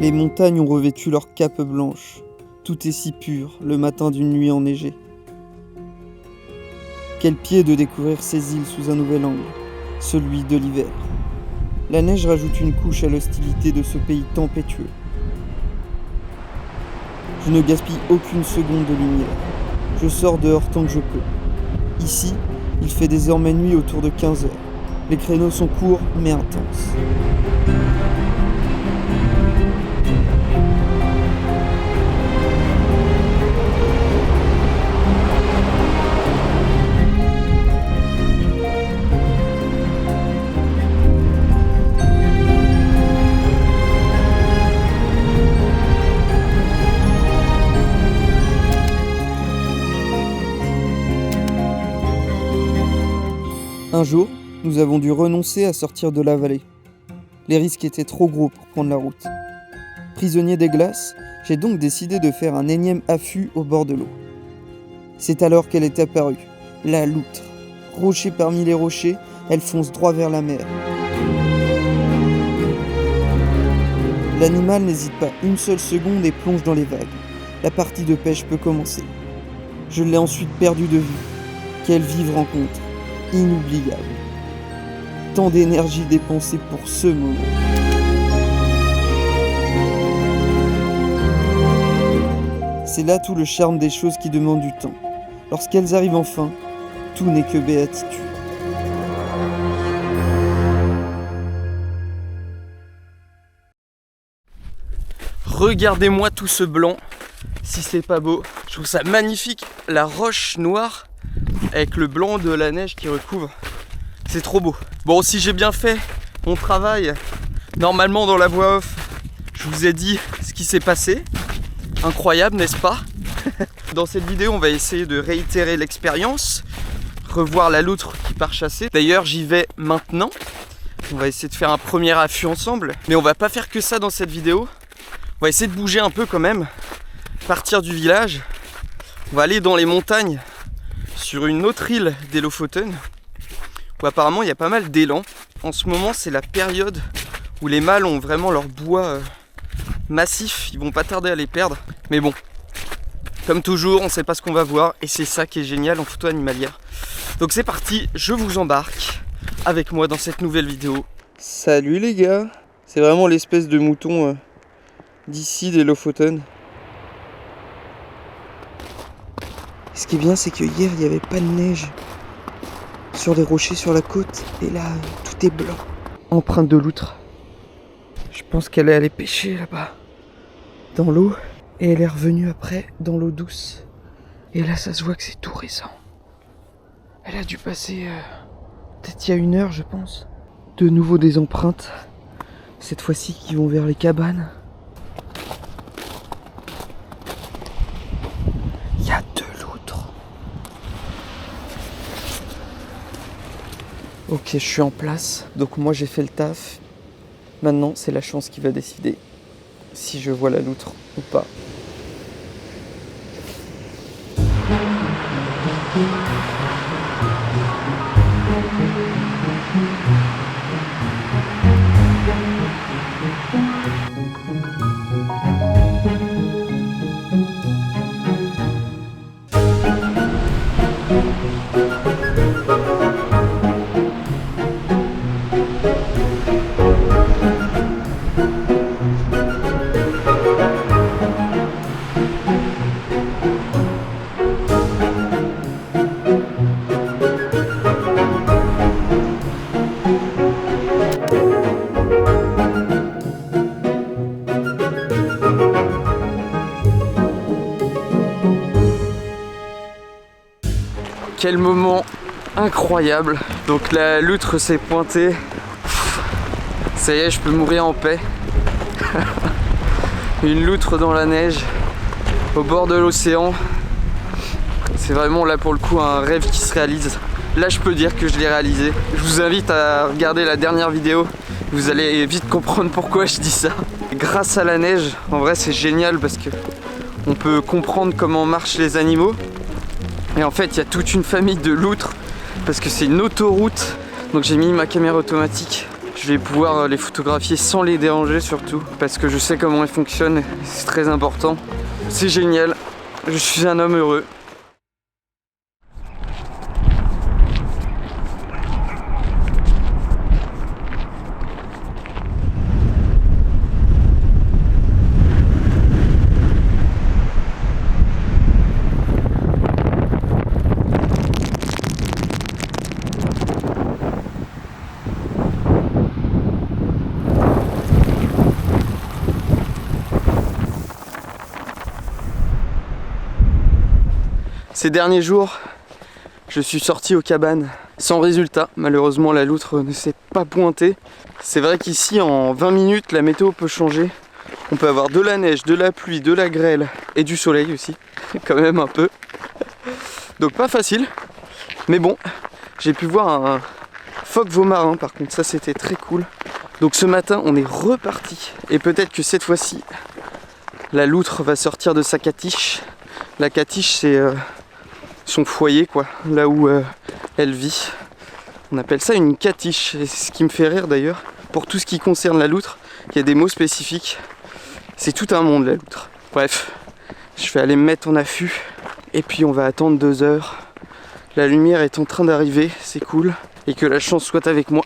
Les montagnes ont revêtu leur cape blanche. Tout est si pur, le matin d'une nuit enneigée. Quel pied de découvrir ces îles sous un nouvel angle, celui de l'hiver. La neige rajoute une couche à l'hostilité de ce pays tempétueux. Je ne gaspille aucune seconde de lumière. Je sors dehors tant que je peux. Ici, il fait désormais nuit autour de 15 heures. Les créneaux sont courts mais intenses. Un jour, nous avons dû renoncer à sortir de la vallée. Les risques étaient trop gros pour prendre la route. Prisonnier des glaces, j'ai donc décidé de faire un énième affût au bord de l'eau. C'est alors qu'elle est apparue, la loutre. Rocher parmi les rochers, elle fonce droit vers la mer. L'animal n'hésite pas une seule seconde et plonge dans les vagues. La partie de pêche peut commencer. Je l'ai ensuite perdue de vue. Quelle vive rencontre! Inoubliable. Tant d'énergie dépensée pour ce moment. C'est là tout le charme des choses qui demandent du temps. Lorsqu'elles arrivent enfin, tout n'est que béatitude. Regardez-moi tout ce blanc, si c'est pas beau. Je trouve ça magnifique, la roche noire avec le blanc de la neige qui recouvre. C'est trop beau. Bon, si j'ai bien fait mon travail, normalement dans la voix off, je vous ai dit ce qui s'est passé. Incroyable, n'est-ce pas? Dans cette vidéo, on va essayer de réitérer l'expérience, revoir la loutre qui part chasser. D'ailleurs, j'y vais maintenant. On va essayer de faire un premier affût ensemble. Mais on va pas faire que ça dans cette vidéo. On va essayer de bouger un peu quand même. Partir du village. On va aller dans les montagnes, sur une autre île des Lofoten, où apparemment il y a pas mal d'élan. En ce moment, c'est la période où les mâles ont vraiment leur bois massif. Ils vont pas tarder à les perdre. Mais bon, comme toujours, on sait pas ce qu'on va voir. Et c'est ça qui est génial en photo animalière. Donc c'est parti, je vous embarque avec moi dans cette nouvelle vidéo. Salut les gars! C'est vraiment l'espèce de mouton d'ici des Lofoten. Ce qui est bien, c'est que hier, il n'y avait pas de neige sur les rochers sur la côte. Et là, tout est blanc. Empreinte de loutre. Je pense qu'elle est allée pêcher là-bas, dans l'eau. Et elle est revenue après, dans l'eau douce. Et là, ça se voit que c'est tout récent. Elle a dû passer, peut-être il y a 1 heure, je pense. De nouveau des empreintes. Cette fois-ci, qui vont vers les cabanes. Il y a 2 loutres. Ok, je suis en place. Donc moi, j'ai fait le taf. Maintenant, c'est la chance qui va décider si je vois la loutre ou pas. Quel moment incroyable. Donc la loutre s'est pointée. Ça y est, je peux mourir en paix. Une loutre dans la neige, au bord de l'océan. C'est vraiment là pour le coup un rêve qui se réalise. Là je peux dire que je l'ai réalisé. Je vous invite à regarder la dernière vidéo. Vous allez vite comprendre pourquoi je dis ça. Grâce à la neige, en vrai c'est génial parce que on peut comprendre comment marchent les animaux. Et en fait il y a toute une famille de loutres parce que c'est une autoroute. Donc j'ai mis ma caméra automatique Je vais pouvoir les photographier sans les déranger surtout, parce que je sais comment elles fonctionnent, c'est très important. C'est génial, je suis un homme heureux. Ces derniers jours, je suis sorti aux cabanes sans résultat. Malheureusement, la loutre ne s'est pas pointée. C'est vrai qu'ici, en 20 minutes, la météo peut changer. On peut avoir de la neige, de la pluie, de la grêle et du soleil aussi, quand même un peu. Donc pas facile, mais bon, j'ai pu voir un phoque veau-marin par contre, ça c'était très cool. Donc ce matin, on est reparti et peut-être que cette fois-ci, la loutre va sortir de sa catiche. La catiche, c'est son foyer, quoi, là où elle vit. On appelle ça une catiche, et c'est ce qui me fait rire d'ailleurs. Pour tout ce qui concerne la loutre, il y a des mots spécifiques. C'est tout un monde, la loutre. Bref, je vais aller me mettre en affût, et puis on va attendre 2 heures. La lumière est en train d'arriver, c'est cool, et que la chance soit avec moi.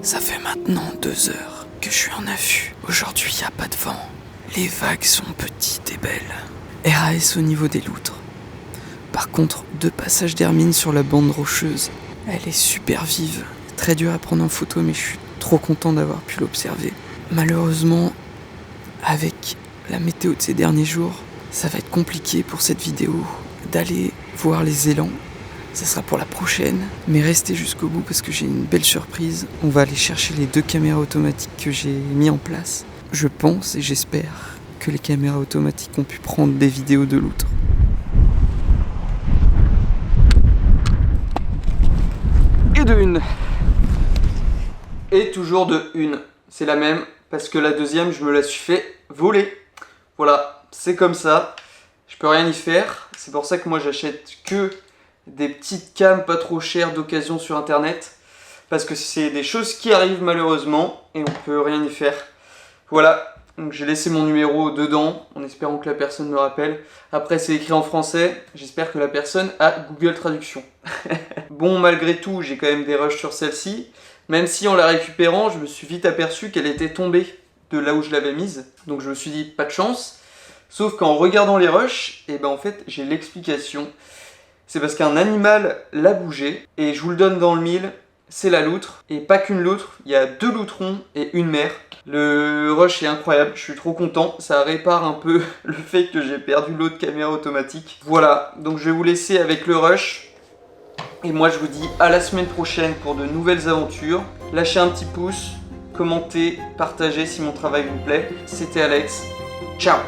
Ça fait maintenant 2 heures que je suis en affût. Aujourd'hui, il n'y a pas de vent. Les vagues sont petites et belles. RAS au niveau des loutres. Par contre, 2 passages d'hermine sur la bande rocheuse. Elle est super vive. Très dur à prendre en photo, mais je suis trop content d'avoir pu l'observer. Malheureusement, avec la météo de ces derniers jours, ça va être compliqué pour cette vidéo d'aller voir les élans. Ça sera pour la prochaine, mais restez jusqu'au bout parce que j'ai une belle surprise. On va aller chercher les 2 caméras automatiques que j'ai mis en place. Je pense et j'espère que les caméras automatiques ont pu prendre des vidéos de loutres. Et de une. Et toujours de une. C'est la même parce que la deuxième, je me la suis fait voler. Voilà, c'est comme ça. Je peux rien y faire. C'est pour ça que moi j'achète que des petites cams pas trop chères d'occasion sur internet, parce que c'est des choses qui arrivent malheureusement et on peut rien y faire. Voilà, donc j'ai laissé mon numéro dedans en espérant que la personne me rappelle. Après c'est écrit en français, j'espère que la personne a Google Traduction. Bon, malgré tout j'ai quand même des rushs sur celle-ci, même si en la récupérant je me suis vite aperçu qu'elle était tombée de là où je l'avais mise, donc je me suis dit pas de chance. Sauf qu'en regardant les rushs, et ben en fait j'ai l'explication. C'est parce qu'un animal l'a bougé, et je vous le donne dans le mille, c'est la loutre, et pas qu'une loutre, il y a 2 loutrons et une mère. Le rush est incroyable, je suis trop content, ça répare un peu le fait que j'ai perdu l'autre caméra automatique. Voilà, donc je vais vous laisser avec le rush, et moi je vous dis à la semaine prochaine pour de nouvelles aventures. Lâchez un petit pouce, commentez, partagez si mon travail vous plaît. C'était Alex, ciao!